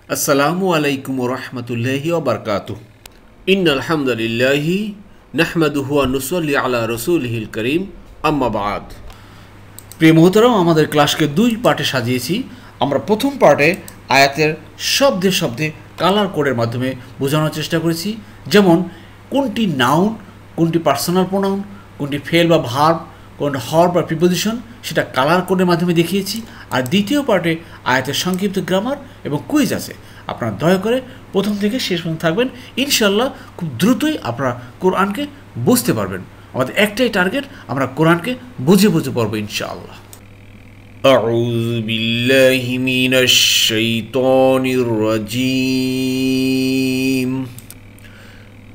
আসসালামু আলাইকুম ওয়া রাহমাতুল্লাহি ওয়া বারাকাতুহু। ইন্নাল হামদুলিল্লাহি নাহমাদুহু ওয়া নুসাল্লি আলা রাসূলিহিল কারীম, আম্মা বা'দ। প্রিয় মুহতারাম, আমাদের ক্লাসকে দুই পার্টে সাজিয়েছি। আমরা প্রথম পার্টে আয়াতের শব্দে শব্দে কালার কোডের মাধ্যমে বোঝানোর চেষ্টা করেছি, যেমন কোনটি নাউন, কোনটি পার্সোনাল প্রোনাউন, কোনটি ফেল বা ভার্ব, কোনটি হর বা প্রিপোজিশন, সেটা কালার কোডের মাধ্যমে দেখিয়েছি। আর দ্বিতীয় পার্টে আয়াতের সংক্ষিপ্ত গ্রামার এবং কুইজ আছে। আপনারা দয়া করে প্রথম থেকে শেষ পর্যন্ত থাকবেন। ইনশাল্লাহ খুব দ্রুতই আপনারা কোরআনকে বুঝতে পারবেন। আমাদের একটাই টার্গেট, আমরা কোরআনকে বুঝে বুঝে পড়বো ইনশাআল্লাহ। আউযু বিল্লাহি মিনাশ শাইতানির রাজীম।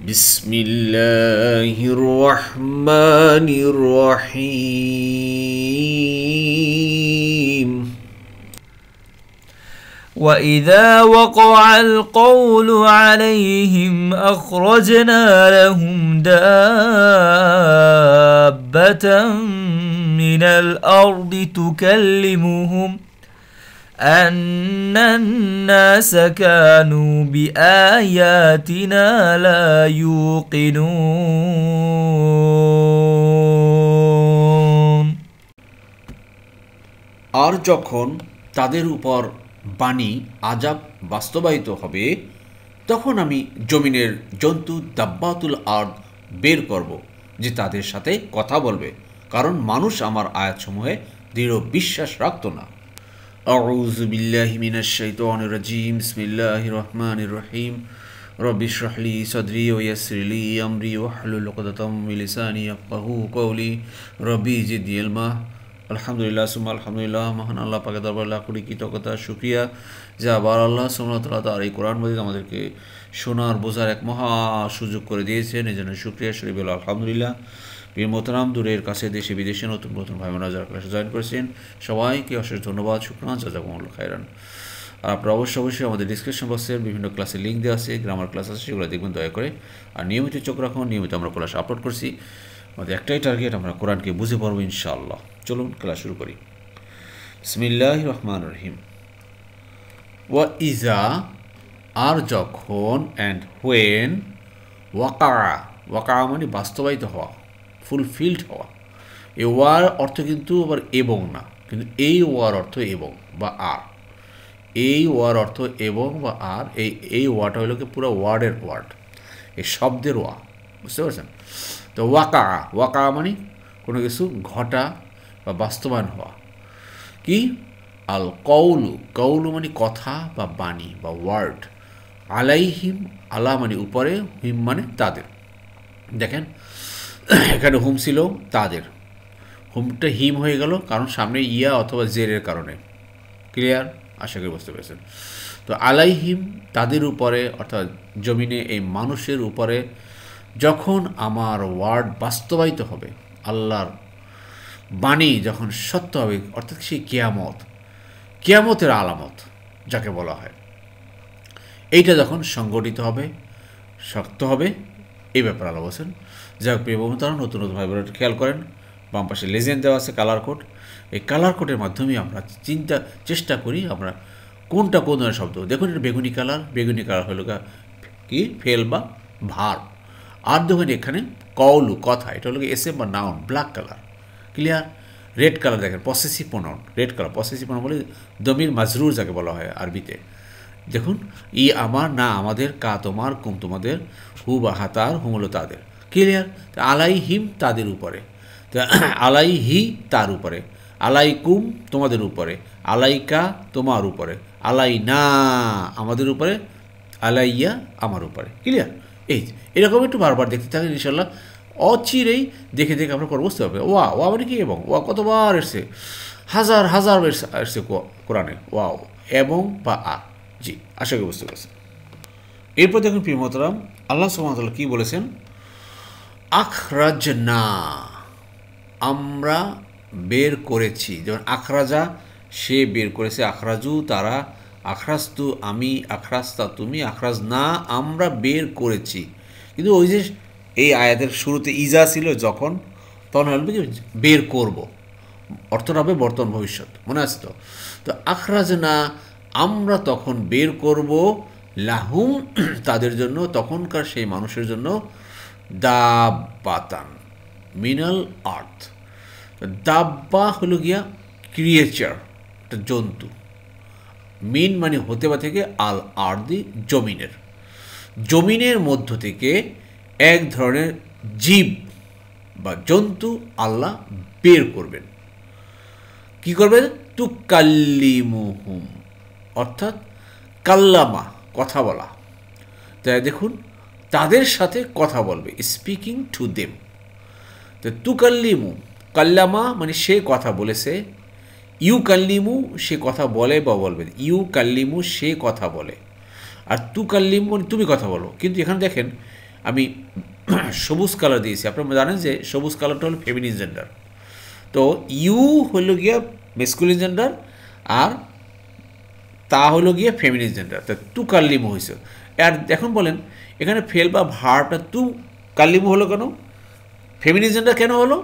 বিসমিল্লাহির রহমানির রহিম। وَإِذَا وَقَعَ الْقَوْلُ عَلَيْهِمْ أَخْرَجْنَا لَهُمْ دَابَّةً مِنَ الْأَرْضِ تُكَلِّمُهُمْ أَنَّ النَّاسَ كَانُوا بِآيَاتِنَا لَا يُوقِنُونَ। আর যখন তাদের উপর বাণী আযাব বাস্তবায়িত হবে, তখন আমি জমিনের জন্তু দাব্বাতুল আরদ বের করব, যে তাদের সাথে কথা বলবে, কারণ মানুষ আমার আয়াতসমূহে দৃঢ় বিশ্বাস রাখত না। আউযু বিল্লাহি মিনাশ শাইতানির রাজীম। বিসমিল্লাহির রহমানির রহিম। রব্বি ইশরাহ লি সাদরি ওয়া ইয়াসসির লি আমরি ওয়াহলুল উকদাতাম মিন লিসানি ইয়াফকাহু কওলি। রব্বি জিদনি ইলমা। আলহামদুলিল্লাহ সুম্মা আলহামদুলিল্লাহ। মহান আল্লাহ পাকের দরবারে লাখ কোটি কৃতজ্ঞতা শুকরিয়া যে আবার আল্লাহ সুবহানাহু ওয়া তাআলা তার এই কোরআন মাজিদ আমাদেরকে শোনার বোঝার এক মহা সুযোগ করে দিয়েছেন। এই জন্য শুকরিয়া শরীফ বলে আলহামদুলিল্লাহ। বীর মোহতারাম, দূরের কাছে দেশে বিদেশে নতুন নতুন ভাই বোনেরা যারা ক্লাসে জয়েন করেছেন, সবাইকে অশেষ ধন্যবাদ, শুকরান, জাযাকুমুল্লাহ খাইরান। আর আপনারা অবশ্যই আমাদের ডিসক্রিপশন বক্সের বিভিন্ন ক্লাসের লিঙ্ক দেওয়া আছে, গ্রামার ক্লাস আছে, সেগুলো দেখবেন দয়া করে। আর নিয়মিত চোখ রাখুন, নিয়মিত আমরা ক্লাস আপলোড করছি। আমাদের একটাই টার্গেট, আমরা কোরআনকে বুঝে পড়বো ইনশাআল্লাহ। চলুন ক্লাস শুরু করি। বিসমিল্লাহির রহমানির রহিম। ওয়া ইজা, আর যখন, অ্যান্ড হোয়েন, ওয়াকা, ওয়াকা মানে বাস্তবায়িত হওয়া, ফুলফিলড হওয়া। এই ওয়ার অর্থ কিন্তু আবার এবং না, কিন্তু এই ওয়ার অর্থ এবং বা আর। এই ওয়ার অর্থ এবং বা আর। এই ওয়াটা হলো কি পুরো ওয়ার্ডের ওয়ার্ড, এই শব্দের ওয়া, বুঝতে পারছেন? তো ওয়াকা, ওয়াকা মানে কোনো কিছু ঘটা বা বাস্তবায়ন হওয়া। কি? আল কৌলু, কৌলু মানে কথা বা বাণী বা ওয়ার্ড। আলাইহিম, আলা মানে উপরে, হিম মানে তাদের। দেখেন এখানে হুম ছিল তাদের, হুমটা হিম হয়ে গেল কারণ সামনে ইয়া অথবা জেরের কারণে। ক্লিয়ার? আশা করি বুঝতে পেরেছেন। তো আলাইহিম তাদের উপরে, অর্থাৎ জমিনে এই মানুষের উপরে যখন আমার ওয়ার্ড বাস্তবায়িত হবে, আল্লাহর বাণী যখন সত্য হবে, অর্থাৎ সেই কিয়ামত, কিয়ামতের আলামত যাকে বলা হয়, এইটা যখন সংগঠিত হবে, শক্ত হবে, এই ব্যাপারে আল্লাহ বলছেন। যাই হোক প্রিয় বন্ধু, নতুন নতুন ভাই বোনেরা খেয়াল করেন, বাম পাশে লেজেন্ড দেওয়া আছে, কালার কোড। এই কালার কোডের মাধ্যমে আমরা চেষ্টা করি আমরা কোনটা কোন ধরনের শব্দ। দেখুন এটা বেগুনি কালার, বেগুনি কালার হলো কি ফেল বা ভার্ব। আর দেখুন এখানে কওলু কথা, এটা হলো এসএম বা noun, black colour. Clear? Red colour দেখেন possessive pronoun, red colour possessive pronoun বলে দমির মাজরুর যাকে বলা হয় আরবিতে। দেখুন ই আমার, না আমাদের, কা তোমার, কুম তোমাদের, হু বা হাতার, হুম হলো তাদের। ক্লিয়ার? আলাই হিম তাদের উপরে, আলাই হি তার উপরে, আলাই কুম তোমাদের উপরে, আলাইকা তোমার উপরে, আলাই না আমাদের উপরে, আলাইয়া আমার উপরে। ক্লিয়ার? এই এরকম একটু বারবার দেখতে থাকেন, ইনশাল্লাহ অচিরেই দেখে দেখে আমরা করে বুঝতে পারবে। ওয়া, ওয়া মানে কি এবং, ওয়া কতবার এসছে, হাজার হাজার এসছে কোরআনে ওয়াও, এবং বা আর। জি, আশা করি বুঝতে পারছেন। এরপর দেখুন প্রিয় মোহতারাম, আল্লাহ সুবহানাহু ওয়া তাআলা কি বলেছেন? আখরাজনা, আমরা বের করেছি। যেমন আখরাজা সে বের করেছে, আখরাজু তারা, আখরাজতু আমি, আখরাজতা তুমি, আখরাজ না আমরা বের করেছি। কিন্তু ওই যে এই আয়াতের শুরুতে ইজা ছিল যখন, তখন হবে কি বের করব, অর্থটা হবে বর্তমান ভবিষ্যৎ, মনে আছে তো? তো আখরাজনা আমরা তখন বের করব লাহুম তাদের জন্য, তখনকার সেই মানুষের জন্য, দাব্বাতান মিনাল আর্থ। দাব্বা হলো গিয়া ক্রিয়েচার, একটা জন্তু। মিন মানে হতে বা থেকে, আল আর্দি জমিনের, জমিনের মধ্য থেকে এক ধরনের জীব বা জন্তু আল্লাহ বের করবেন। কি করবেন? তুকাল্লিমুহুম, অর্থাৎ কাল্লামা কথা বলা। তাই দেখুন, তাদের সাথে কথা বলবে, স্পিকিং টু দেম। তো তুকাল্লিমু, কাল্লামা মানে সে কথা বলেছে, ইউ কাল্লিমু সে কথা বলে বা বলবে, ইউ কাল্লিমু সে কথা বলে, আর তু কাল্লিমু মানে তুমি কথা বলো। কিন্তু এখানে দেখেন আমি সবুজ কালার দিয়েছি, আপনারা জানেন যে সবুজ কালারটা হলো ফেমিনিন জেন্ডার। তো ইউ হলো গিয়া মেসকুলিন জেন্ডার, আর তা হলো গিয়ে ফেমিনিন জেন্ডার। তা তু কাল্লিমু হয়েছে। আর এখন বলেন এখানে ফেল বা ভার্বটা তু কাল্লিমু হলো কেন, ফেমিনিন জেন্ডার কেন হলো?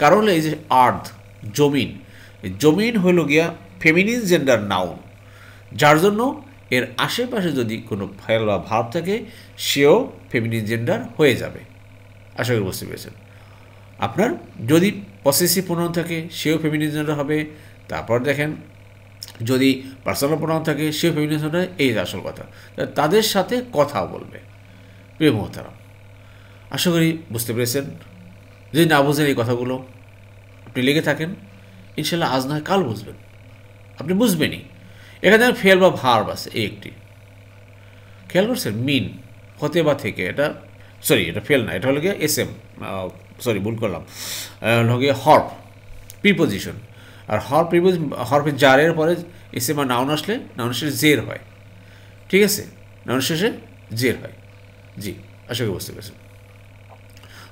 কারণ হলো এই যে আর্থ জমিন, জমিন হলো গিয়া ফেমিনিন জেন্ডার নাউন, যার জন্য এর আশেপাশে যদি কোনো ফেল বা ভার্ব থাকে সেও ফেমিনিন জেন্ডার হয়ে যাবে। আশা করি বুঝতে পেরেছেন। আপনার যদি পসেসিভ প্রোনাউন থাকে সেও ফেমিনিন জেন্ডার হবে। তারপর দেখেন যদি পার্সোনাল প্রোনাউন থাকে সেও ফেমিনিন জেন্ডার, এই আসল কথা। তাদের সাথে কথা বলবে। প্রিয় মোহতারাম, আশা করি বুঝতে পেরেছেন। যদি না বুঝেন এই কথাগুলো, আপনি লেগে থাকেন, ইনশাল্লাহ আজ না হয় কাল বুঝবেন, আপনি বুঝবেনই। এখানে ফেল বা ভার্ব আছে এই একটি, খেয়াল করছেন? মিন হতে বা থেকে, এটা সরি এটা ফেল না, এটা হলো গিয়ে এস এম, সরি ভুল করলাম, হলো গিয়ে হর্প প্রিপোজিশন। আর হর্পের জারের পরে এস এম আর নাউন আসলে নাউন শেষে জের হয়, ঠিক আছে? নাউন শেষে জের হয়। জি, আশা করি বুঝতে পেরেছেন।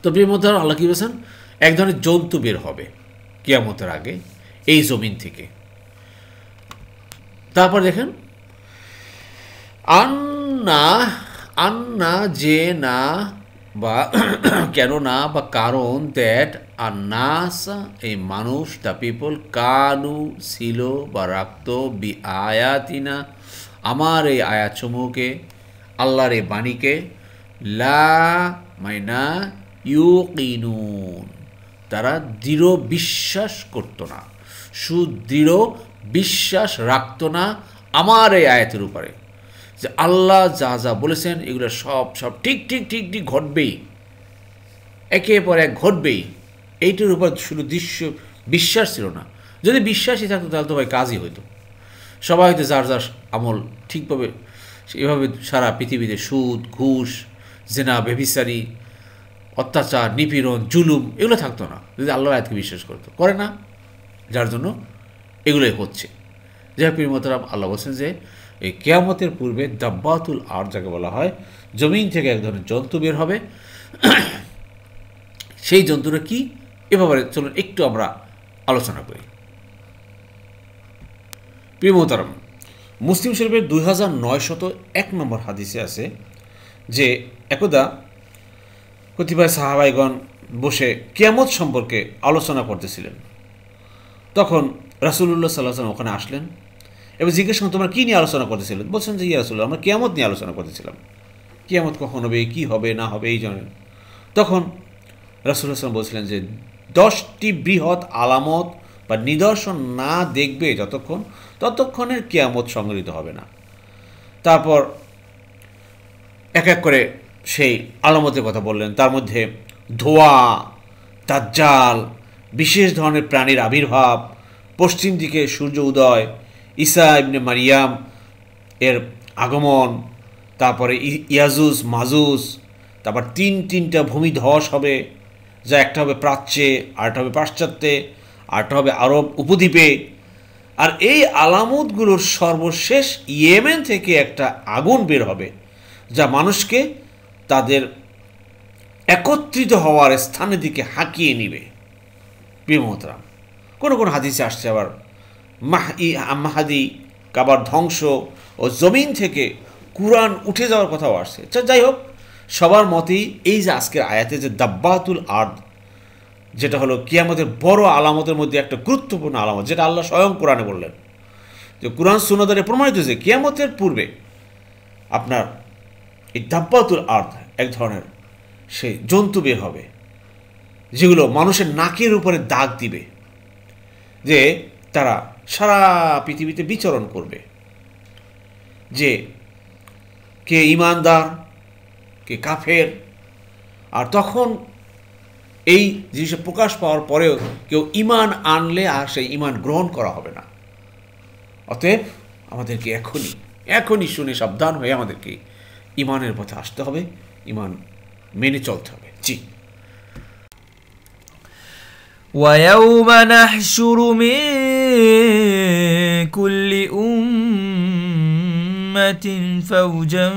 তো প্রিয় মধ্যে আল্লাহ কী বলছেন? এক ধরনের জন্তু বের হবে কিয়ামতের আগে এই জমিন থেকে। তারপর দেখেন আন্না, আন্না যে না বা কেন না বা কারণ, দ্যাট আন্নাস এই মানুষ, দ্য পিপল, কানু ছিল বা রাখত, বি আয়াতিনা আমার এই আয়াতসমূহকে, আল্লাহর এই বাণীকে, লা মাইনা ইউকিনুন তারা দৃঢ় বিশ্বাস করত না, সুদৃঢ় বিশ্বাস রাখত না আমার এই আয়াতের উপরে, যে আল্লাহ যা যা বলেছেন এগুলো সব সব ঠিক ঠিক ঠিক ঠিক ঘটবেই, একের পর এক ঘটবেই। এইটার উপর শুধু বিশ্বাস ছিল না। যদি বিশ্বাসই থাকতো তাহলে তো ভাই কাজই হইতো, সবাই হয়তো যার যার আমল ঠিকভাবে এভাবে সারা পৃথিবীতে সুদ, ঘুষ, জেনা, ব্যভিচারী, অত্যাচার, নিপীড়ন, জুলুম এগুলো থাকতো না যদি আল্লাহর আয়াতকে বিশ্বাস করতো। করে না, যার জন্য এগুলোই হচ্ছে। যাই প্রিয় মোহতারাম, আল্লাহ বলছেন যে এই কিয়ামতের পূর্বে দাব্বাতুল আর যাকে বলা হয়, জমিন থেকে এক ধরনের জন্তু বের হবে। সেই জন্তুটা কি এ ব্যাপারে চলুন একটু আমরা আলোচনা করি। প্রিয় মোহতারাম, মুসলিম শরীফের 2901 নম্বর হাদিসে আছে যে একদা কতিপয় সাহাবাইগণ বসে কিয়ামত সম্পর্কে আলোচনা করতেছিলেন। তখন রাসূলুল্লাহ সাল্লাল্লাহু আলাইহি ওয়াসাল্লাম ওখানে আসলেন এবং জিজ্ঞেস করলেন তোমরা কী নিয়ে আলোচনা করতেছিলেন? বলছেন যে ইয়া রাসূলুল্লাহ আমরা কিয়ামত নিয়ে আলোচনা করতেছিলাম, কিয়ামত কখন হবে, কী হবে না হবে এই জানেন। তখন রাসূলুল্লাহ সাল্লাল্লাহু আলাইহি ওয়াসাল্লাম বলছিলেন যে 10টি বৃহৎ আলামত বা নিদর্শন না দেখবে যতক্ষণ, ততক্ষণের কিয়ামত সংঘটিত হবে না। তারপর এক এক করে সেই আলামতের কথা বললেন। তার মধ্যে ধোঁয়া, দাজ্জাল, বিশেষ ধরনের প্রাণীর আবির্ভাব, পশ্চিম দিকে সূর্য উদয়, ঈসা ইবনে মারিয়াম এর আগমন, তারপরে ইয়াজুজ মাজুজ, তারপর তিনটা ভূমিধস হবে, যা একটা হবে প্রাচ্যে, আরেকটা হবে পাশ্চাত্যে, আরেকটা হবে আরব উপদ্বীপে। আর এই আলামতগুলোর সর্বশেষ ইয়েমেন থেকে একটা আগুন বের হবে যা মানুষকে তাদের একত্রিত হওয়ার স্থানের দিকে হাঁকিয়ে নিবে। প্রিয় মোহতারাম, কোনো কোনো হাদিসে আসছে আবার মাহাদি কাবার ধ্বংস ও জমিন থেকে কুরআন উঠে যাওয়ার কথাও আসছে। যাই হোক, সবার মতেই এই যে আজকের আয়াতে যে দাব্বাতুল আরদ, যেটা হলো কিয়ামতের বড় আলামতের মধ্যে একটা গুরুত্বপূর্ণ আলামত, যেটা আল্লাহ স্বয়ং কোরআনে বললেন, যে কুরআন সুন্নাহ দ্বারা প্রমাণিত যে কিয়ামতের পূর্বে আপনার এই দাব্বাতুল আরদ এক ধরনের সে জন্তু বের হবে, যেগুলো মানুষের নাকের উপরে দাগ দিবে, যে তারা সারা পৃথিবীতে বিচরণ করবে, যে কে ঈমানদার কে কাফের। আর তখন এই জিনিসে প্রকাশ পাওয়ার পরেও কেউ ঈমান আনলে আর সেই ঈমান গ্রহণ করা হবে না। অতএব আমাদেরকে এখনই শুনে সাবধান হয়ে আমাদেরকে ঈমানের পথে আসতে হবে, ঈমান মেনে চলতে হবে। জি। ويوم نحشر من كل أمة فوجا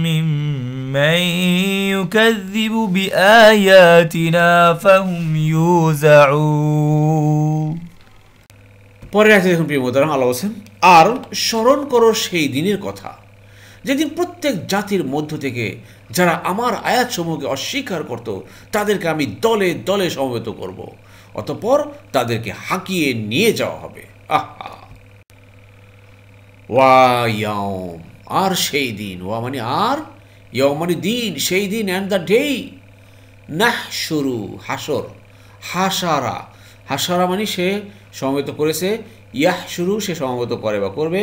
ممن يكذب بآياتنا فهم يوزعون। পরে আছে দেখুন প্রিয় মোহতারাম, আল্লাহ বলেন, আর স্মরণ করো সেই দিনের কথা যেদিন প্রত্যেক জাতির মধ্য থেকে যারা আমার আয়াতসমূহকে অস্বীকার করত তাদেরকে আমি দলে দলে সমবেত করব, অতঃপর তাদেরকে হাঁকিয়ে নিয়ে যাওয়া হবে। আহা ওয়া ইয়াউম, আর সেই দিন, ওয়া মানে আর, ইয়াউম মানে দিন, সেই দিন, অ্যান্ড দ্য ডে। নাহশুরু হাসর, হাসারা, হাসারা মানে সে সমবেত করেছে, ইয়াহ শুরু সে সমবেত করে বা করবে,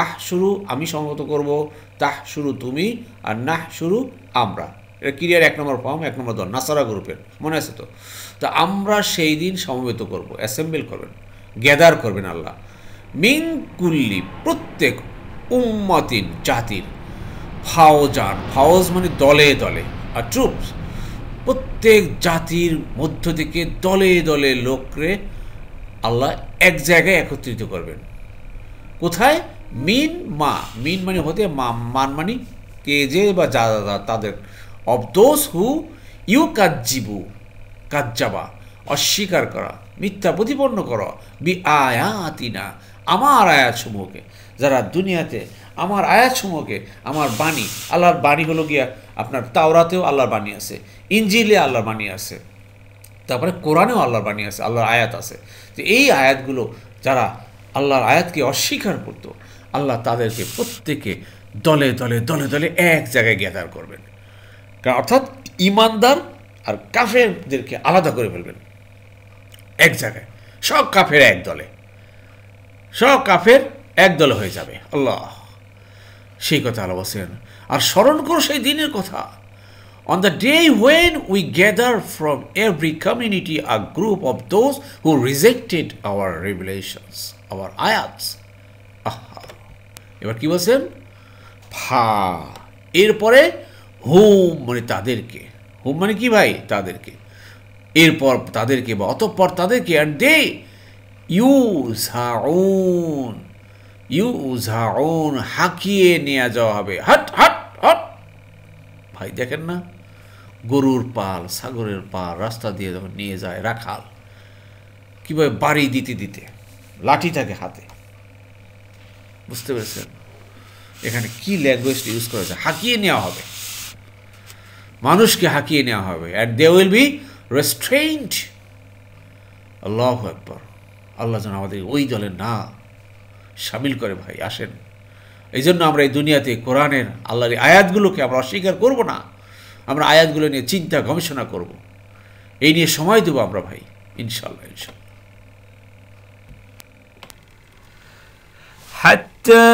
আহ শুরু আমি সমবেত করব, তাহ শুরু তুমি, আর নাহ শুরু আমরা। এটা ক্রিয়ার 1 নম্বর ফর্ম, 1 নম্বর দল, নাসারা গ্রুপের, মনে আছে তো? তো আমরা সেই দিন সমবেত করব, অ্যাসেম্বল করবেন, গ্যাদার করবেন আল্লাহ, মিন কুল্লি প্রত্যেক, উম্মাতিন জাতির, ফাওজান, ফাওজ মানে দলে দলে, আর ট্রুপস প্রত্যেক জাতির মধ্য থেকে দলে দলে লোকরে আল্লাহ এক জায়গায় একত্রিত করবেন। কোথায়? মিন মা, মিন মানে হতে, মান মানে কে যে বা যা তাদের, অব দোজ হু ইউ কাজ্জিবু, কাজ্জাবা অস্বীকার করা, মিথ্যা প্রতিপন্ন করা, বি আয়াতিনা আমার আয়াতসমূহকে, যারা দুনিয়াতে আমার আয়াতসমূহকে, আমার বাণী, আল্লাহর বাণী হলো গিয়া আপনার তাওরাতেও আল্লাহর বাণী আছে, ইনজিলে আল্লাহর বাণী আছে, তারপরে কোরআনেও আল্লাহর বাণী আছে, আল্লাহর আয়াত আছে। তো এই আয়াতগুলো যারা আল্লাহর আয়াতকে অস্বীকার করত, আল্লাহ তাদেরকে প্রত্যেকে দলে দলে দলে দলে এক জায়গায় গ্যাদার করবেন। কারণ অর্থাৎ ঈমানদার আর কাফেরদেরকে আলাদা করে ফেলবেন এক জায়গায়, সব কাফের এক দলে, সব কাফের এক দলে হয়ে যাবে। আল্লাহ সেই কথা আল্লাহ বলছেন, আর স্মরণ করো সেই দিনের কথা, on the day when we gather from every community a group of those who rejected our revelations, our ayats. এবার কি বলছেন? ফা, এরপরে হুম মানে তাদেরকে, হুম মানে কি ভাই? তাদেরকে, এরপর তাদেরকে বা অতঃপর তাদেরকে, and they ইউজাউন হাঁকিয়ে নিয়ে যাওয়া হবে। হাট হাট হাট ভাই, দেখেন না গরুর পাল, ছাগলের পাল রাস্তা দিয়ে যখন নিয়ে যায় রাখাল, কীভাবে বাড়ি দিতে দিতে লাঠি থাকে হাতে, বুঝতে পেরেছেন এখানে কি ল্যাঙ্গুয়েজটা ইউজ করা যায়? হাঁকিয়ে নেওয়া হবে, মানুষকে হাঁকিয়ে নেওয়া হবে, অ্যান্ড দে উইল বি রেস্ট্রেইনড। আল্লাহু আকবার, আল্লাহ যেন আমাদের ওই দলে না সামিল করে। ভাই আসেন, এই জন্য আমরা এই দুনিয়াতে কোরআনের আল্লাহর আয়াতগুলোকে আমরা অস্বীকার করব না, আমরা আয়াতগুলো নিয়ে চিন্তা গবেষণা করব, এই নিয়ে সময় দেবো আমরা ভাই, ইনশাআল্লাহ ইনশাআল্লাহ। حتى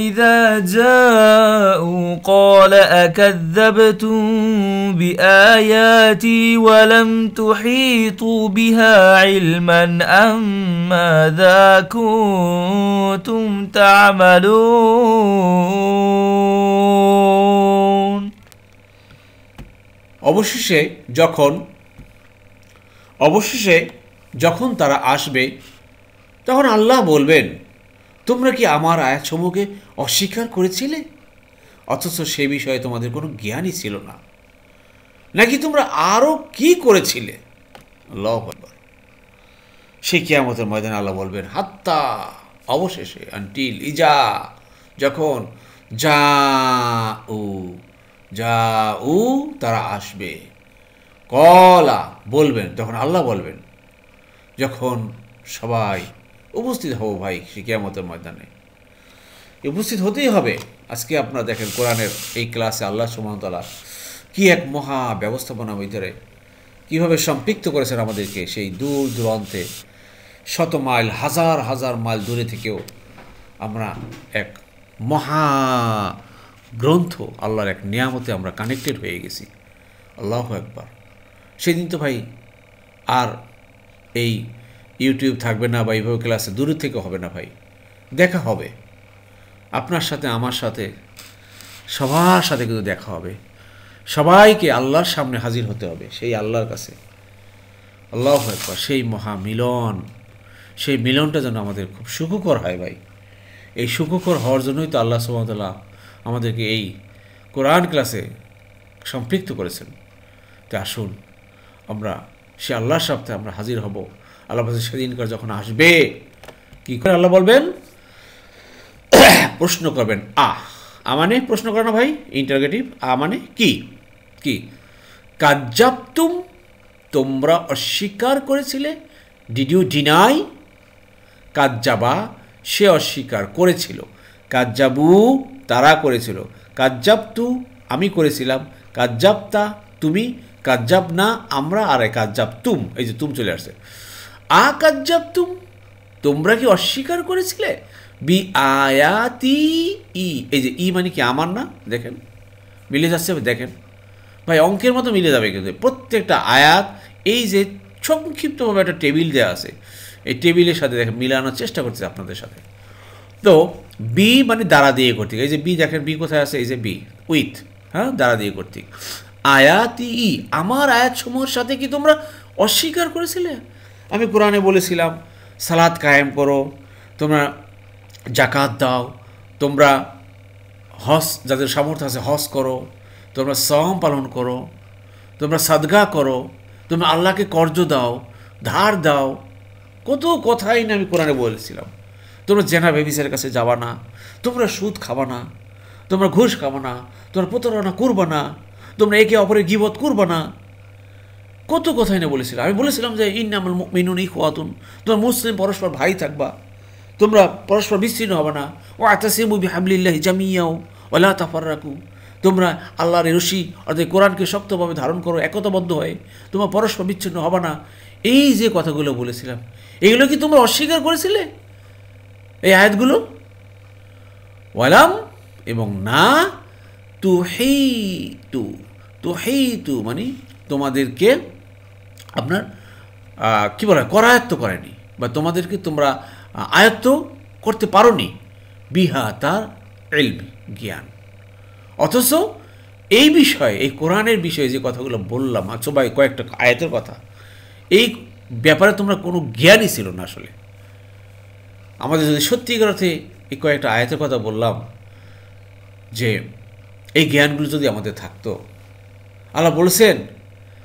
إذا جاءوا قال أكذبتم بآياتي ولم تحيطوا بها علما أم ماذا كنتم تعملون। অবশেষে যখন তারা আসবে তখন আল্লাহ বলবেন, তোমরা কি আমার আয়াতসমূহকে অস্বীকার করেছিলে, অথচ সে বিষয়ে তোমাদের কোনো জ্ঞানই ছিল না, নাকি তোমরা আরও কি করেছিলে? আল্লাহু আকবার। সেই কিয়ামতের ময়দানে আল্লাহ বলবেন, হাত্তা অবশেষে, আনটিল ইজা যখন, যাউ তারা আসবে, কলা বলবেন, তখন আল্লাহ বলবেন, যখন সবাই উপস্থিত হব ভাই সে কিয়ামতের ময়দানে, উপস্থিত হতেই হবে। আজকে আপনারা দেখেন কোরআনের এই ক্লাসে আল্লাহ সুবহানাহু ওয়া তাআলা কি এক মহা ব্যবস্থাপনার ভিতরে কীভাবে সম্পৃক্ত করেছেন আমাদেরকে, সেই দূর দূরান্তে শত মাইল হাজার হাজার মাইল দূরে থেকেও আমরা এক মহা গ্রন্থ আল্লাহর এক নিয়ামতে আমরা কানেক্টেড হয়ে গেছি। আল্লাহু আকবার। সেদিন তো ভাই আর এই ইউটিউব থাকবে না বা এইভাবে ক্লাসে দূরে থেকে হবে না ভাই, দেখা হবে আপনার সাথে, আমার সাথে, সবার সাথে কিন্তু দেখা হবে। সবাইকে আল্লাহর সামনে হাজির হতে হবে সেই আল্লাহর কাছে। আল্লাহু আকবার। সেই মহা মিলন, সেই মিলনটা যেন আমাদের খুব সুখকর হয় ভাই। এই সুখকর হওয়ার জন্যই তো আল্লাহ সুবহানাহু ওয়া তাআলা আমাদেরকে এই কোরআন ক্লাসে সম্পৃক্ত করেছেন। তো আসুন আমরা সে আল্লাহর সাথে আমরা হাজির হব। আল্লাহ সেদিনকার যখন আসবে কি করে আল্লাহ বলবেন, প্রশ্ন করবেন মানে প্রশ্ন করে না ভাই, ইন্টারোগেটিভ। মানে কি কি কাজ্জাবতুম, তোমরা অস্বীকার করেছিলে। ডিড ইউ ডিনাই, কাজ্জাবা সে অস্বীকার করেছিল, কাজ্জাবু তারা করেছিল, কাজ্জাবতু আমি করেছিলাম, কাজ্জাবতা তুমি, কাজ্জাবনা আমরা, আর কাজ্জাবতুম এই যে তুম চলে আসছে। কাজ্জাবতুম তোমরা কি অস্বীকার করেছিলে, বি আয়াতি ই এই যে ই মানে কি আমার না, দেখেন মিলে যাচ্ছে দেখেন ভাই, অঙ্কের মতো মিলে যাবে কিন্তু প্রত্যেকটা আয়াত। এই যে সংক্ষিপ্তভাবে একটা টেবিল দেওয়া আছে, এই টেবিলের সাথে দেখেন মিলানোর চেষ্টা করছে আপনাদের সাথে। তো বি মানে দ্বারা দিয়ে কর্তৃক, এই যে বি দেখেন বি কোথায় আছে, এই যে বি উইথ, হ্যাঁ দ্বারা দিয়ে কর্তৃক। আয়াতি ই আমার আয়াতসমূহের সাথে কি তোমরা অস্বীকার করেছিলে। আমি কোরআনে বলেছিলাম সালাত কায়েম করো, তোমরা জাকাত দাও, তোমরা হজ যাদের সামর্থ্য আছে হজ করো, তোমরা সওম পালন করো, তোমরা সাদগা করো, তোমরা আল্লাহকে কর্জ দাও, ধার দাও, কত কথাই না আমি কোরআনে বলেছিলাম। তোমরা জেনা ব্যভিচারের কাছে যাবা না, তোমরা সুদ খাবা না, তোমরা ঘুষ খাবা না, তোমরা প্রতারণা করবা না, তোমরা একে অপরের গীবত করবা না, কত কথাই না বলেছিলাম। আমি বলেছিলাম যে ইন্নামাল মুমিনুনা ইখওয়াতুন, তোমরা মুসলিম পরস্পর ভাই থাকবা, তোমরা পরস্পর বিচ্ছিন্ন হবে না। ওয়াতাসিমু বিহাবলিল্লাহি জামিয়াও ওয়ালা তাফাররাকু, তোমরা আল্লাহর রশি অর্থাৎ কোরআনকে শক্তভাবে ধারণ করো একতাবদ্ধ হয়ে, তোমরা পরস্পর বিচ্ছিন্ন হবে না। এই যে কথাগুলো বলেছিলাম এগুলো কি তোমরা অস্বীকার করেছিলে এই আয়াতগুলো? ওয়ালাম এবং না, তুহিতু তুহিতু মানে তোমাদেরকে আপনার কী বলা হয় করায়ত্ত করেনি, বা তোমাদেরকে তোমরা আয়ত্ত করতে পারোনি, বিহা তার ইলম জ্ঞান। অথচ এই বিষয়ে এই কোরআনের বিষয়ে যে কথাগুলো বললাম সবাই কয়েকটা আয়াতের কথা, এই ব্যাপারে তোমরা কোনো জ্ঞানই ছিল না। আসলে আমাদের যদি সত্যিকার অর্থে এই কয়েকটা আয়াতের কথা বললাম, যে এই জ্ঞানগুলো যদি আমাদের থাকতো, আল্লাহ বলেছেন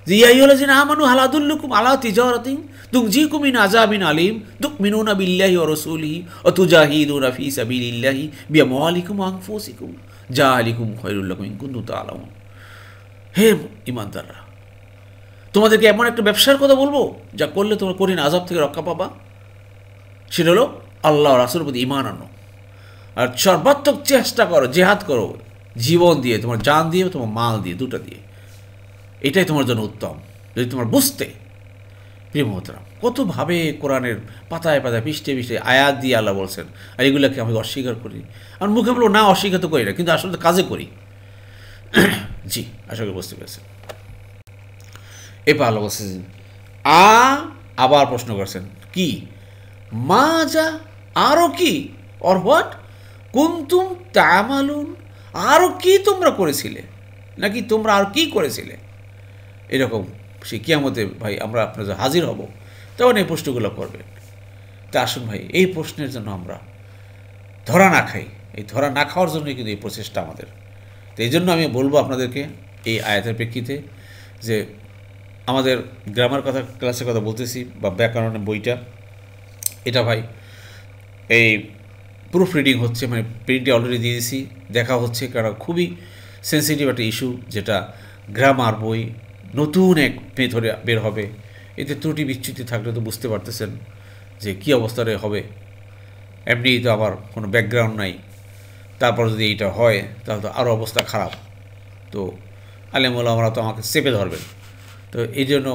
যে ইয়া আইয়ুহাল্লাযীনা আমানু হাল আদুল্লুকুম আলা তিজারাতিন তুনজিকুম মিন আযাবিন আলীম তু'মিনুনা বিল্লাহি ওয়া রাসূলিহি ওয়া তুজাহিদুনা ফী সাবিলিল্লাহি বিআমওয়ালিকুম ওয়া আনফুসিকুম যালিকুম খায়রুল লাকুম ইন কুনতুম তা'লামুন। হে ঈমানদাররা, তোমাদেরকে এমন একটা ব্যবসার কথা বলবো যা করলে তোমরা কঠিন আযাব থেকে রক্ষা পাবা। সেটা হলো আল্লাহ রাসূলের প্রতি ঈমান আনো, আর সর্বাত্মক চেষ্টা করো, জিহাদ করো, জীবন দিয়ে, তোমার জান দিয়ে, তোমার মাল দিয়ে, দুটো দিয়ে। এটাই তোমার জন্য উত্তম যদি তোমার বুঝতে। প্রিয় মোহতারাম, কতভাবে কোরআনের পাতায় পাতায় পৃষ্ঠে পৃষ্ঠে আয়াত দিয়ে আল্লাহ বলছেন, আর এগুলোকে আমি অস্বীকার করি। আর মুখে বলবো না অস্বীকার তো করি না, কিন্তু আসলে কাজে করি। জি, আশা করি বুঝতে পেরেছেন। এবার আল্লাহ বলছেন আবার প্রশ্ন করছেন কি, মা যা আরও কি, অর হোয়াট কুনতুম তা'মালুন, আরও কি তোমরা করেছিলে, নাকি তোমরা আর কি করেছিলে। এরকম সে কিয়ামতে ভাই আমরা আপনার হাজির হব, তখন এই প্রশ্নগুলো করবেন। তা আসুন ভাই এই প্রশ্নের জন্য আমরা ধরা না খাই, এই ধরা না খাওয়ার জন্যই কিন্তু এই প্রচেষ্টা আমাদের। তো এই জন্য আমি বলবো আপনাদেরকে এই আয়াতের প্রেক্ষিতে যে আমাদের গ্রামার কথা ক্লাসের কথা বলতেছি, বা ব্যাকরণের বইটা, এটা ভাই এই প্রুফ রিডিং হচ্ছে, মানে প্রিন্টে অলরেডি দিয়ে দিয়েছি, দেখা হচ্ছে, কারণ খুবই সেন্সিটিভ একটা ইস্যু, যেটা গ্রামার বই নতুন এক মেথডে বের হবে। এতে ত্রুটি বিচ্যুতি থাকলে তো বুঝতে পারতেছেন যে কী অবস্থায় হবে। এমনিই তো আমার কোনো ব্যাকগ্রাউন্ড নাই, তারপর যদি এইটা হয় তাহলে তো আরও অবস্থা খারাপ। তো আলেমুল আমরা তো আমাকে চেপে ধরবেন। তো এই জন্য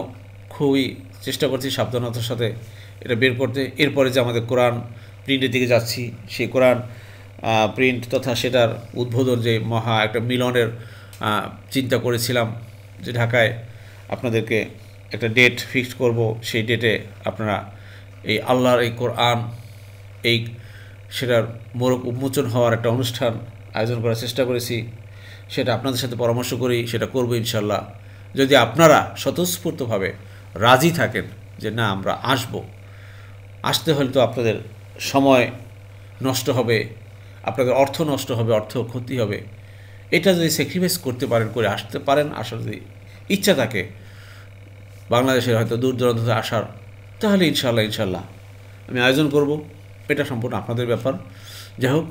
খুবই চেষ্টা করছি সাবধানতার সাথে এটা বের করতে। এরপরে যে আমাদের কোরআন প্রিন্টের দিকে যাচ্ছি, সেই কোরআন প্রিন্ট তথা সেটার উদ্বোধন, যে মহা একটা মিলনের চিন্তা করেছিলাম, যে ঢাকায় আপনাদেরকে একটা ডেট ফিক্সড করব, সেই ডেটে আপনারা এই আল্লাহর এই কোরআন এই সেটার মোড়ক উন্মোচন হওয়ার একটা অনুষ্ঠান আয়োজন করার চেষ্টা করেছি। সেটা আপনাদের সাথে পরামর্শ করেই সেটা করব ইনশাল্লাহ। যদি আপনারা স্বতঃস্ফূর্তভাবে রাজি থাকেন যে না আমরা আসতে হলে তো আপনাদের সময় নষ্ট হবে, আপনাদের অর্থ নষ্ট হবে, অর্থ ক্ষতি হবে। এটা যদি স্যাক্রিফাইস করতে পারেন, করে আসতে পারেন, আসার যদি ইচ্ছা থাকে বাংলাদেশের হয়তো দূর দূরান্ত আসার, তাহলে ইনশাল্লাহ আমি আয়োজন করব। এটা সম্পূর্ণ আপনাদের ব্যাপার। যাই হোক,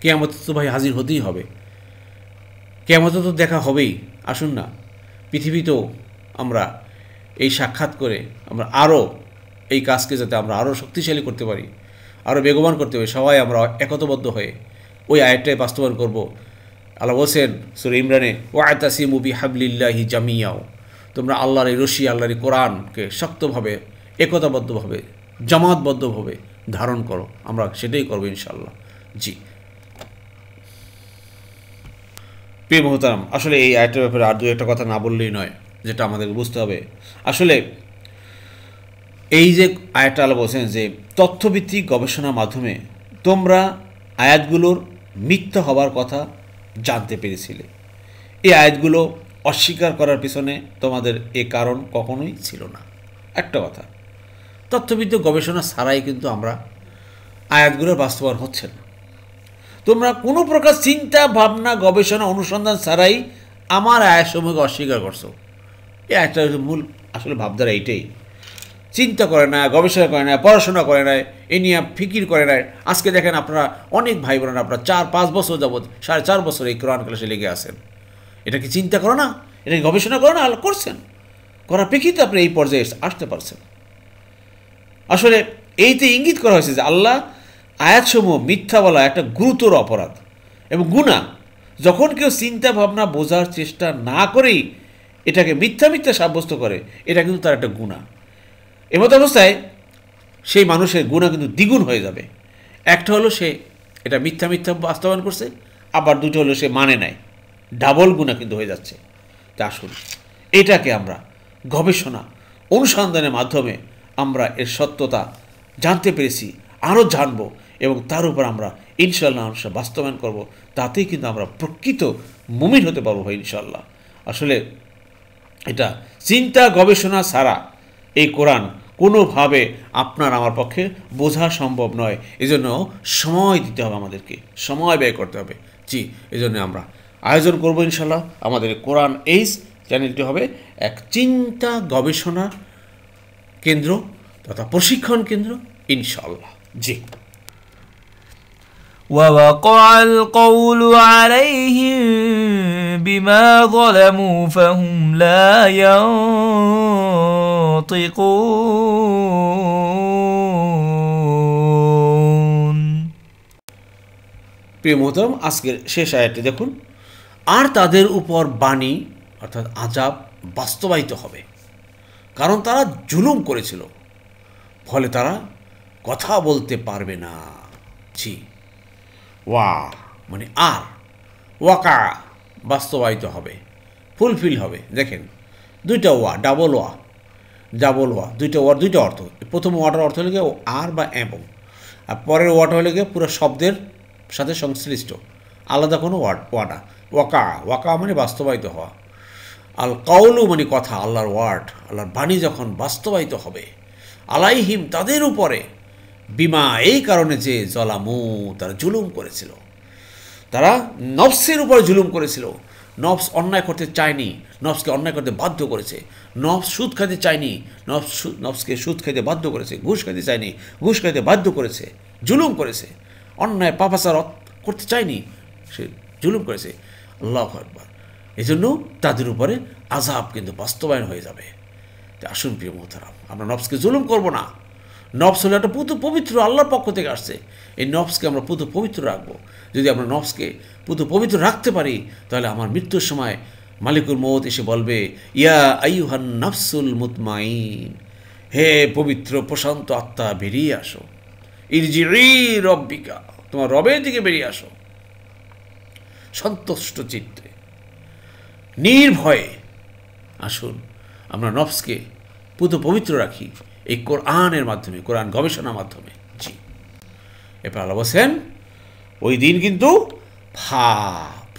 কিয়ামতে তো ভাই হাজির হতেই হবে, কিয়ামতে তো দেখা হবেই। আসুন না, পৃথিবীতেও আমরা এই সাক্ষাৎ করে আমরা আরও এই কাজকে যাতে আমরা আরও শক্তিশালী করতে পারি, আরও বেগবান করতে পারি, সবাই আমরা একতাবদ্ধ হয়ে ওই আয়াতটাই বাস্তবায়ন করব। আল্লাহ বলছেন সূরা ইমরানে, ওয়াতাসিমু বিহাবলিল্লাহি জামিয়াও, তোমরা আল্লাহর এই রশি, আল্লাহর এই কোরআনকে শক্তভাবে, একতাবদ্ধভাবে, জামাতবদ্ধভাবে ধারণ করো। আমরা সেটাই করবো ইনশাআল্লাহ। জি প্রিয় মোহতারাম, আসলে এই আয়াতের ব্যাপারে আর দু একটা কথা না বললেই নয়, যেটা আমাদের বুঝতে হবে। আসলে এই যে আয়াতটা আল্লাহ বলছেন যে তথ্যভিত্তিক গবেষণার মাধ্যমে তোমরা আয়াতগুলোর মিথ্যা হবার কথা জানতে পেরেছিলে, এই আয়াতগুলো অস্বীকার করার পিছনে তোমাদের এ কারণ কখনোই ছিল না। একটা কথা, তথ্যভিত্তিক গবেষণা ছাড়াই কিন্তু আমরা আয়াতগুলোর বাস্তবায়ন হচ্ছে না। তোমরা কোনো প্রকার চিন্তা ভাবনা গবেষণা অনুসন্ধান ছাড়াই আমার আয়াতসমূহকে অস্বীকার করছো। এই আয়াতটা মূল আসলে ভাবধারা এইটাই। চিন্তা করে না, গবেষণা করে না, পড়াশোনা করে না, এ নিয়ে ফিকির করে না। আজকে দেখেন আপনারা অনেক ভাই বোনেরা আপনারা 4-5 বছর যাবৎ, 4.5 বছর এই কোরআন ক্লাসে লেগে আছেন। এটা কি চিন্তা করো না? এটা কি গবেষণা করো না? করছেন, করার প্রেক্ষিতে আপনি এই পর্যায়ে আসতে পারছেন। আসলে এইতে ইঙ্গিত করা হয়েছে যে আল্লাহ আয়াতসমূহ মিথ্যা বলা একটা গুরুতর অপরাধ এবং গুনাহ। যখন কেউ চিন্তা ভাবনা বোঝার চেষ্টা না করেই এটাকে মিথ্যা সাব্যস্ত করে, এটা কিন্তু তার একটা গুনাহ। এমত অবস্থায় সেই মানুষের গুনাহ কিন্তু দ্বিগুণ হয়ে যাবে। একটা হলো সে এটা মিথ্যা বাস্তবায়ন করছে, আবার দুটো হলো সে মানে নাই, ডাবল গুনাহ কিন্তু হয়ে যাচ্ছে। তা আসুন এটাকে আমরা গবেষণা অনুসন্ধানের মাধ্যমে আমরা এর সত্যতা জানতে পেরেছি, আরও জানবো এবং তার উপর আমরা ইনশাআল্লাহ বাস্তবায়ন করব। তাতেই কিন্তু আমরা প্রকৃত মুমিন হতে পারবো ভাই ইনশাআল্লাহ। আসলে এটা চিন্তা গবেষণা ছাড়া এই কোরআন কোনোভাবে আপনার আমার পক্ষে বোঝা সম্ভব নয়। এজন্য সময় দিতে হবে, আমাদেরকে সময় ব্যয় করতে হবে। জি, এজন্য আমরা আয়োজন করব ইনশাআল্লাহ। আমাদের কোরআন এইচ চ্যানেলটি হবে এক চিন্তা গবেষণা কেন্দ্র তথা প্রশিক্ষণ কেন্দ্র ইনশাআল্লাহ। জি। ووقع القول عليهم بما ظلموا فهم لا ينطقون। প্রিয় মোহতারাম, আজকের শেষ আয়াতটি দেখুন। আর তাদের উপর বাণী অর্থাৎ আযাব বাস্তবায়িত হবে, কারণ তারা জুলুম করেছিল, ফলে তারা কথা বলতে পারবে না। জি, ওয়া মানে আর, ওয়াকা বাস্তবায়িত হবে, ফুলফিল হবে। দেখেন দুইটা ওয়া, ডাবল ওয়া, দুইটা ওয়ার দুইটা অর্থ। প্রথম ওয়াটার অর্থ হলে গিয়ে আর বা এবং, আর পরের ওয়াটা হলে গিয়ে পুরো শব্দের সাথে সংশ্লিষ্ট, আলাদা কোনো ওয়াটা। ওয়াকা মানে বাস্তবায়িত হওয়া। আল কাউলু মানে কথা, আল্লাহর ওয়ার্ড, আল্লাহর বাণী যখন বাস্তবায়িত হবে, আলাইহিম তাদের উপরে, বিমা এই কারণে যে জলামু তারা জুলুম করেছিল, তারা নফসের উপর জুলুম করেছিল। নফস অন্যায় করতে চায়নি, নফসকে অন্যায় করতে বাধ্য করেছে। নফস সুদ খাইতে চায়নি, নফসকে সুদ খাইতে বাধ্য করেছে। ঘুষ খাইতে চায়নি, ঘুষ খাইতে বাধ্য করেছে, জুলুম করেছে। অন্যায় পাপাচার করতে চায়নি, সে জুলুম করেছে। আল্লাহু আকবার। এই জন্য তাদের উপরে আযাব কিন্তু বাস্তবায়ন হয়ে যাবে। আসুন প্রিয় মোহতারাম, আমরা নফসকে জুলুম করব না, নফস হলো একটা পবিত্র, আল্লাহর পক্ষ থেকে আসছে। এই নফসকে আমরা পবিত্র রাখবো। যদি আমরা নফসকে পবিত্র রাখতে পারি, তাহলে আমার মৃত্যুর সময় মালিকুল মউত এসে বলবে, ইয়া আইয়ুহান নাফসুল মুতমাইন, হে পবিত্র প্রশান্ত আত্মা, বেরিয়ে আসো। ইরজিই রব্বিকা, তোমার রবের দিকে বেরিয়ে আসো, সন্তুষ্ট চিত্তে, নির্ভয়ে। আসুন আমরা নফসকে পবিত্র রাখি এই কোরআনের মাধ্যমে, কোরআন গবেষণার মাধ্যমে। জি, এরপর আল্লাহ বলছেন ওই দিন কিন্তু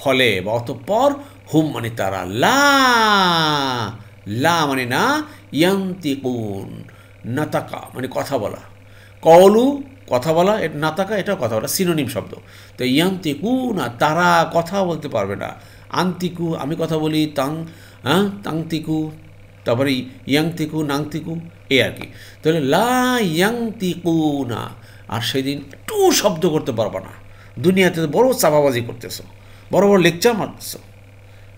ফলে বা অতঃপর, হুম মানে তারা, লা মানে না, ইয়ান্তিকুন নাতাকা মানে কথা বলা, কওলু কথা বলা, নাতাকা এটাও কথা বলা, সিনোনিম শব্দ। তো ইয়ান্তিকুনা তারা কথা বলতে পারবে না, আন্তিকু আমি কথা বলি, তাংতিকু, তারপরে ইয়াংতিকু নাংতিকু, এই আর কি। তাহলে লা ইয়াংতিকুনা, আর সেদিন একটু শব্দ করতে পারবে না। দুনিয়াতে বড় চাপাবাজি করতেছো, বড় বড় লেকচার মারতেছো,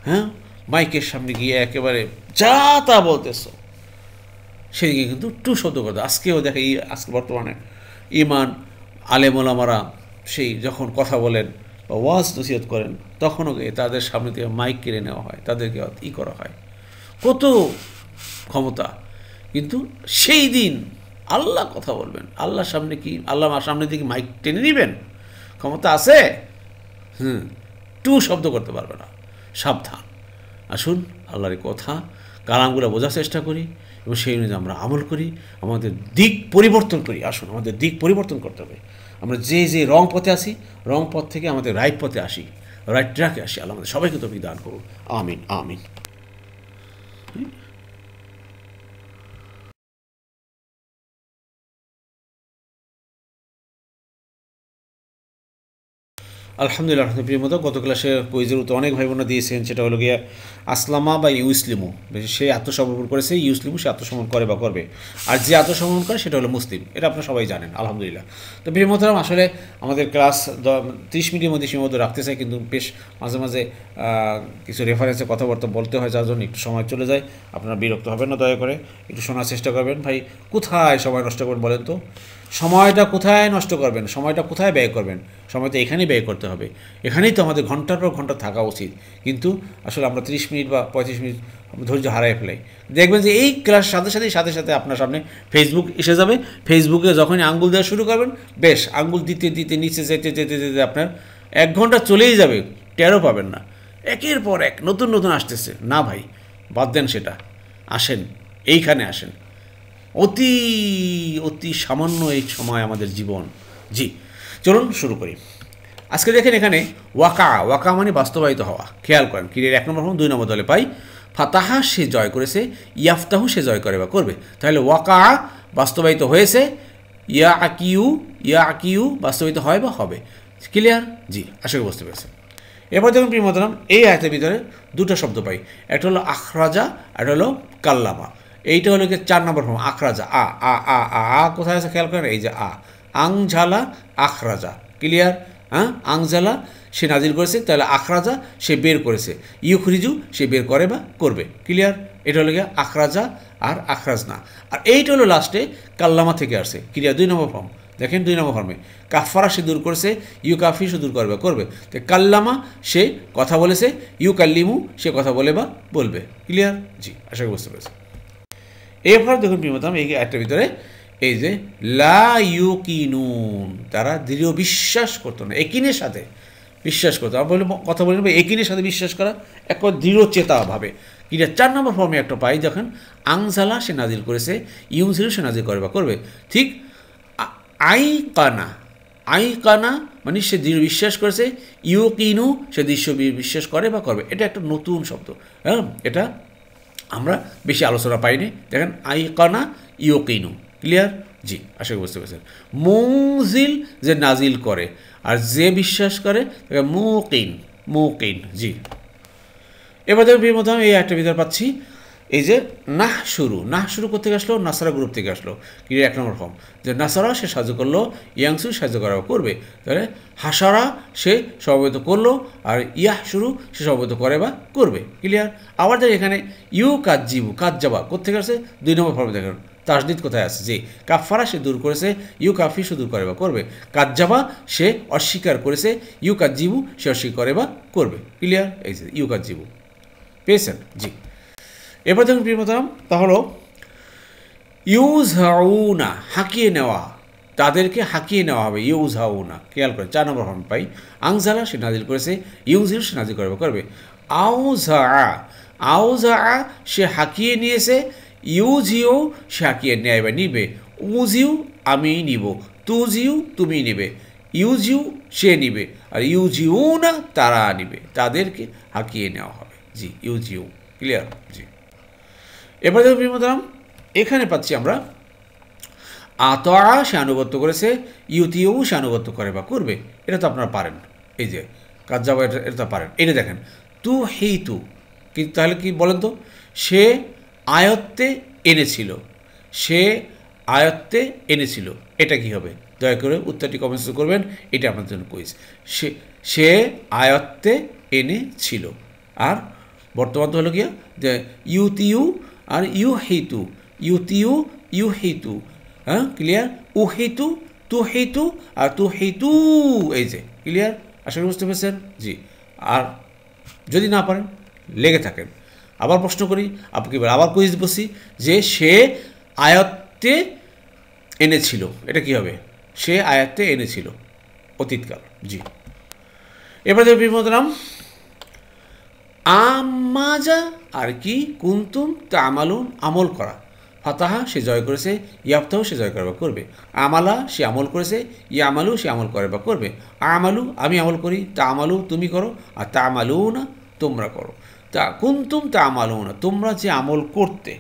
হ্যাঁ, মাইকের সামনে গিয়ে একেবারে যা তা বলতেছো, সেদিকে কিন্তু একটু শব্দ করতে। আজকেও দেখে, আজকে বর্তমানে ইমান আলেমোলামারা সেই যখন কথা বলেন বা ওয়াজ নসিহত করেন, তখনও তাদের সামনে থেকে মাইক কেড়ে নেওয়া হয়, তাদেরকে করা হয়, কত ক্ষমতা। কিন্তু সেই দিন আল্লাহ কথা বলবেন, আল্লাহর সামনে কি, আল্লাহ সামনে থেকে মাইক টেনে নেবেন? ক্ষমতা আছে? টু শব্দ করতে পারবে না। সাবধান। আসুন আল্লাহর কথা কালামগুলো বোঝার চেষ্টা করি এবং সেই অনুযায়ী আমরা আমল করি, আমাদের দিক পরিবর্তন করি। আসুন আমাদের দিক পরিবর্তন করতে হবে। আমরা যে রং পথে আসি, রং পথ থেকে আমাদের রাইট পথে আসি, রাইট ট্র্যাকে আসি। আল্লাহ আমাদের সবাইকে তৌফিক দান করুন। আমিন আমিন। আলহামদুলিল্লাহ, প্রিয় মতো গত ক্লাসে কুইজের উত্তর অনেক ভাই বোনা দিয়েছেন। সেটা হলো গিয়ে আসলামা বা ইউসলিমু, সে আত্মসমর্পণ করেছে, ইউসলিমু সে আত্মসমর্পণ করে বা করবে, আর যে আত্মসমর্পণ করে সেটা হলো মুসলিম। এটা আপনারা সবাই জানেন আলহামদুলিল্লাহ। তো প্রিয় মতোরাম, আসলে আমাদের ক্লাস 30 মিনিটের মধ্যে সীমাবদ্ধ রাখতে চাই, কিন্তু বেশ মাঝে মাঝে কিছু রেফারেন্সে কথাবার্তা বলতে হয়, যার জন্য একটু সময় চলে যায়। আপনারা বিরক্ত হবেন না, দয়া করে একটু শোনার চেষ্টা করবেন। ভাই কোথায় সময় নষ্ট করবেন বলেন তো? সময়টা কোথায় নষ্ট করবেন, সময়টা কোথায় ব্যয় করবেন? সময় তো এখানেই ব্যয় করতে হবে, এখানেই তো আমাদের ঘন্টার পর ঘন্টা থাকা উচিত। কিন্তু আসলে আমরা 30 মিনিট বা 35 মিনিট ধৈর্য হারাই ফেলাই। দেখবেন যে এই ক্লাস সাথে সাথে আপনার সামনে ফেসবুক এসে যাবে। ফেসবুকে যখনই আঙ্গুল দেওয়া শুরু করবেন, বেশ আঙ্গুল দিতে দিতে নিচে যেতে যেতে যেতে আপনার 1 ঘন্টা চলেই যাবে, টেরও পাবেন না। একের পর এক নতুন নতুন আসতেছে। না ভাই, বাদ দেন সেটা, আসেন এইখানে আসেন। অতি সামান্য এই সময় আমাদের জীবন। জি, চলুন শুরু করি। আজকে দেখেন এখানে ওয়াকা মানে বাস্তবায়িত হওয়া। খেয়াল করেন, ক্রিয়ার 1 নম্বর ফর্ম 2 নম্বর দলে পাই। ফাতাহা সে জয় করেছে, ইয়াফতাহু সে জয় করে বা করবে। তাহলে ওয়াকা বাস্তবায়িত হয়েছে, ইয়া আকিউ বাস্তবায়িত হয় বা হবে। ক্লিয়ার? জি, আশা করি বুঝতে পেরেছেন। এরপর দেখুন প্রিয় মতলাম, এই আয়াতের ভিতরে 2টা শব্দ পাই। একটা হলো আখরাজা, একটা হলো কাল্লামা। এইটা হলো কি 4 নম্বর ফর্ম, আখরাজা। আ কোথায় আছে খেয়াল করেন, এই যে আংঝালা আখরাজা। ক্লিয়ার? আংঝালা সে নাজিল করেছে, তাহলে আখরাজা সে বের করেছে, ইউখরিজু সে বের করে বা করবে। ক্লিয়ার? এটা হলো গিয়ে আখরাজা আর আখরাজনা। আর এইটা হলো লাস্টে কাল্লামা থেকে আসছে। ক্লিয়ার? 2 নম্বর ফর্ম। দেখেন 2 নম্বর ফর্মে কাফারা সে দূর করেছে, ইউ কাফি সে দূর করবে। তো কাল্লামা সে কথা বলেছে, ইউ কাল্লিমু সে কথা বলে বা বলবে। ক্লিয়ার? জি, আশা করি বুঝতে পেরেছি। এরপর দেখুন প্রিয়তম, এই একটার ভিতরে এই যে লা ইউকিনুন, তারা দৃঢ় বিশ্বাস করতো না, একিনের সাথে বিশ্বাস করতো। আমি কথা বলি একিনের সাথে বিশ্বাস করা এক দৃঢ় চেতাভাবে। কিনা 4 নম্বর ফর্মে একটা পাই, দেখেন আংজালা সে নাজিল করেছে, ইউমজিল সে নাজিল করে বা করবে। ঠিক আইকানা মানে সে দৃঢ় বিশ্বাস করেছে, ইউকিনু সে দৃশ্য বিশ্বাস করে বা করবে। এটা একটা নতুন শব্দ, হ্যাঁ, এটা আমরা বেশি আলোচনা পাইনি। দেখেন আইকানা ইউকিনু। ক্লিয়ার? জি, আশা করি বুঝতে পেরেছেন। মুনজিল যে নাজিল করে, আর যে বিশ্বাস করে তাকে মুকিন। জি, এবার দেখুন প্রিয় মধ্যে এই একটা ভিতরে পাচ্ছি, এই যে নাহ শুরু করতে আসলো, নাসারা গ্রুপ থেকে আসলো। কি 1 নম্বর ফর্ম, যে নাসারা সে সাহায্য করলো, ইয়াংসু সাহায্য করা করবে। তাহলে হাসারা সে সমবেত করলো, আর ইয়াহ শুরু সে সমবেত করে বা করবে। ক্লিয়ার? আবার দেখেন এখানে ইউ কাজ্জাবা কোথেকে আসছে? 2 নম্বর ফর্মে দেখেন তাসদিদ কোথায় আছে? যে কাফারা সে দূর করেছে, ইউ কাফি সে দূর করে বা করবে। কাজ্জাবা সে অস্বীকার করেছে, ইউ কাজ্জিবু সে অস্বীকার করে বা করবে। ক্লিয়ার? এই যে ইউ কাজ্জিবু পেয়েছেন? জি। এবার দেখুন প্রিয় মোহতারাম, তা হলো ইউজহাউনা হাঁকিয়ে নেওয়া, তাদেরকে হাঁকিয়ে নেওয়া হবে। ইউজহাউনা খেয়াল করে 4 নম্বর ফর্ম পাই। আংজালা সে নাজিল করেছে, ইউজির সে নাজিল করবে করবে। আউজা আউজা সে হাঁকিয়ে নিয়েছে, ইউজিও সে হাঁকিয়ে নেয় বা নিবে। উজিউ আমি নিব, তুজিউ তুমি নিবে, ইউজিউ সে নিবে, আর ইউজিউ না তারা নিবে, তাদেরকে হাঁকিয়ে নেওয়া হবে। জি ইউজিউ। ক্লিয়ার? জি। এবার দেখুন এখানে পাচ্ছি আমরা আতআ সে আনুগত্য করেছে, ইউতিউ সে আনুগত্য করে বা করবে। এটা তো আপনারা পারেন, এই যে কাজ যাবো, এটা তো পারেন। এটা দেখেন তু হেই তু, কিন্তু তাহলে কি বলেন তো? সে আয়ত্তে এনেছিল, সে আয়ত্তে এনেছিল, এটা কি হবে? দয়া করে উত্তরটি কমেন্টস করবেন, এটা আপনার জন্য কুইজ। সে আয়ত্তে এনেছিল। আর বর্তমান তো হলো গিয়া যে ইউতিউ আর ইউ হেতু, ইউতিউ ইউ হেতু, হ্যাঁ ক্লিয়ার? উ হেতু তু হেতু আর তু হেতু, এই যে ক্লিয়ার? আশা করি বুঝতে পেরেছেন? জি। আর যদি না পারেন লেগে থাকেন, আবার প্রশ্ন করি আপনাকে, আবার কুইজ বসি যে সে আয়ত্তে এনেছিল, এটা কি হবে? সে আয়ত্তে এনেছিল, অতীতকাল। জি। এবার দেখবি মোহতারাম আমাজা আর কি কুন্তুম তা আমালুন আমল করা। ফাতাহা সে জয় করেছে, ইয়াফতাহ সে জয় করে বা করবে। আমালা সে আমল করেছে, ইয়ামালু সে আমল করে বা করবে। আমালু আমি আমল করি, তা আমালু তুমি করো, আর তা আমালু না তোমরা করো। তা কুন্তুম তা আমালু না তোমরা যে আমল করতে,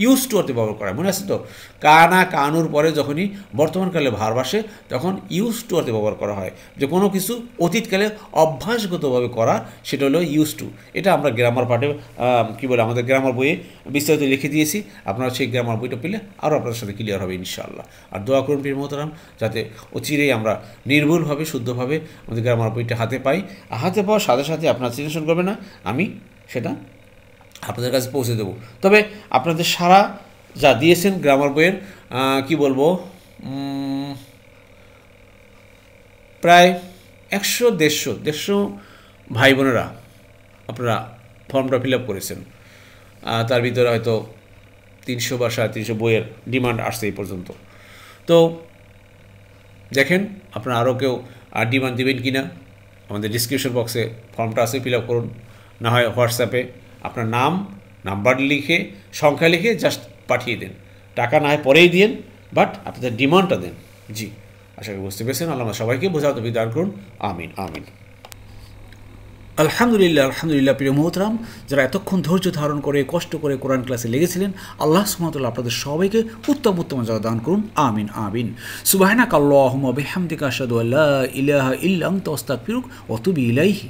ইউজ টু অর্থে ব্যবহার করা, মনে আছে তো? কানা কানুর পরে যখনই বর্তমানকালে ভার আসে তখন ইউজ টু অর্থে ব্যবহার করা হয়। যে কোনো কিছু অতীতকালে অভ্যাসগতভাবে করা, সেটা হলো ইউজ টু। এটা আমরা গ্রামার পার্টে কী বলে আমাদের গ্রামার বইয়ে বিস্তারিত লিখে দিয়েছি। আপনারা সেই গ্রামার বইটা পেলে আরও আপনাদের সাথে ক্লিয়ার হবে ইনশাআল্লাহ। আর দোয়া করুন প্রিয় মোহতারাম, যাতে অচিরেই আমরা নির্ভুলভাবে শুদ্ধভাবে আমাদের গ্রামার বইটা হাতে পাই। আর হাতে পাওয়ার সাথে সাথে আপনারা টেনশন করবে না, আমি সেটা আপনাদের কাছে পৌঁছে দেবো। তবে আপনাদের সারা যা দিয়েছেন গ্রামার বইয়ের কি বলবো, প্রায় 100-150 ভাই বোনেরা আপনারা ফর্মটা ফিল আপ করেছেন। তার ভিতরে হয়তো 300 বা 350 বইয়ের ডিমান্ড আসছে এই পর্যন্ত। তো দেখেন আপনারা আরও কেউ ডিমান্ড দেবেন কি না, আমাদের ডিসক্রিপশন বক্সে ফর্মটা আছে, ফিল আপ করুন। না হয় হোয়াটসঅ্যাপে আপনার নাম নাম্বার লিখে সংখ্যা লিখে জাস্ট পাঠিয়ে দেন। টাকা না হয় পরেই দিন, বাট আপনাদের ডিমান্ডটা দেন। জি, আশা করি বুঝতে পেরেছেন। আল্লাহ সবাইকে বোঝাও তৌফিক দান করুন। আমিন আমিন। আলহামদুলিল্লাহ আলহামদুলিল্লাহ। প্রিয় মোহতারাম, যারা এতক্ষণ ধৈর্য ধারণ করে কষ্ট করে কোরআন ক্লাসে লেগেছিলেন, আল্লাহ সুবহানাহু ওয়া তাআলা আপনাদের সবাইকে উত্তম উত্তম জাযা দান করুন। আমিন আমিন। সুবহানাকাল্লাহুম্মা বিহামদিকা আশহাদু আল্লা ইলাহা ইল্লা আনতা আস্তাগফিরুকা ওয়া আতুবু ইলাইহি।